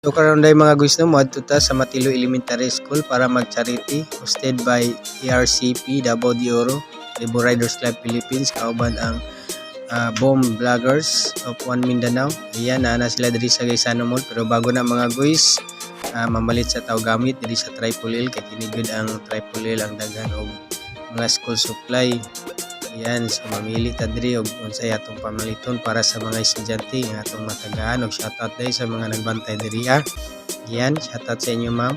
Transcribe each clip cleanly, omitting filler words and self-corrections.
So karon day mga guys no, moadto ta sa Matilo Elementary School para mag-charity hosted by ERCP Davao de Oro, Libo Riders Club Philippines, kauban ang Bomb Vloggers of One Mindanao. Ayan, na sila diri sa Gaisano Mall, pero bago na mga guys, mamalit sa tao gamit diri sa Tripolil kay kinigud ang Tripolil ang daghan og mga school supply. Ayan, so mamili ta diri og unsay atong pamaliton para sa mga estudyante nga atong matagaan. Og shoutout day sa mga nagbantay diri. Ayan, shoutout sa inyo ma'am.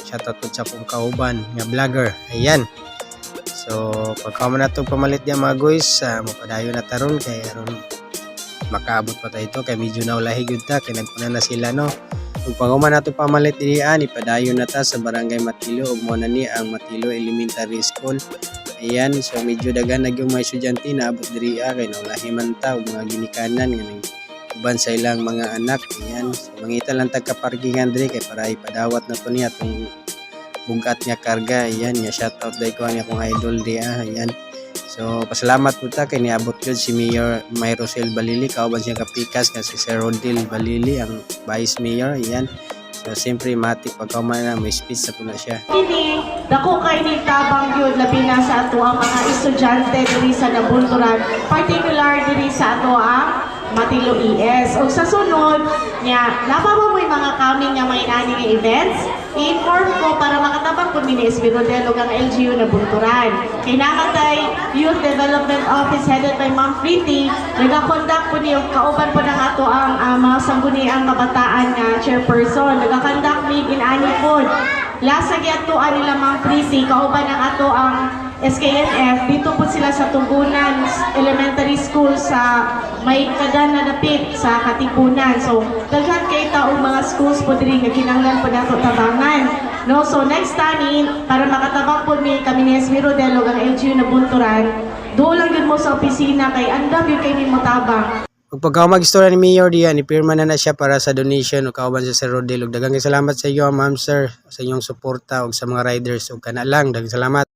Shoutout po sa akong kauban nga vlogger. Ayan. So pagkaman na itong pamalit niya mga guys, mapadayon na taron kay aron makaabot pa tayo ito kay medyo naulahi gyud ta kay nagpuna na sila no. Kung pagkaman na itong pamalit diri ipadayon na ta sa Barangay Matilo ug mo na ni ang Matilo Elementary School. Ayan, so medyo daghan na yung mga estudyante na abot diri kay naulahi man ta og mga ginikanan nga uban sa ilang mga anak. Ayan, so mangita lang tagka-parkingan diri kay para ipadawat na to niya atong bugat niya karga. Ayan, ya shoutout day ko ang akong idol di Ayan. So pasalamat po ta kay niabot gyud si Mayor Mayrosel Balili, kauban siya kapikas nga si Sir Rodil Balili ang Vice Mayor. Ayan. So siyempre matik pagkauman na may speech sa puna siya. Kini dako kay ni tabang gyud labi na sa ato ang mga estudyante diri sa Nabunturan, particular diri sa ato ang Matilo ES. O sa sunod nya napaba mo mga kami nga mga inani nga events, i-inform ko para makatabang po ni Esbiro Del ug ang LGU Nabunturan. Kay nakatay Youth Development Office headed by Ma'am Pretty, nagakondak po niyo kauban po ng ato ang mga sangguniang kabataan nga chairperson. Nagakondak mig inani po. Last sa giatuan nila Ma'am Pretty, kauban ng ato ang SKNF, dito po sila sa Tugunan Elementary School sa may kadan na dapit sa Katipunan. So, daghan kay taong mga schools po diri nga kinahanglan po nato tabangan. No, so next time para makatabang po kami ni Esmiro Del ug ang LGU Nabunturan, do lang gyud mo sa opisina kay andam gyud kay nimo tabang. Ug pagka magistorya ni Mayor diyan, ipirma na siya para sa donation ug kauban sa Sir Rodil. Ug daghang salamat sa iyo ma'am sir sa inyong suporta ug sa mga riders ug kana lang daghang salamat.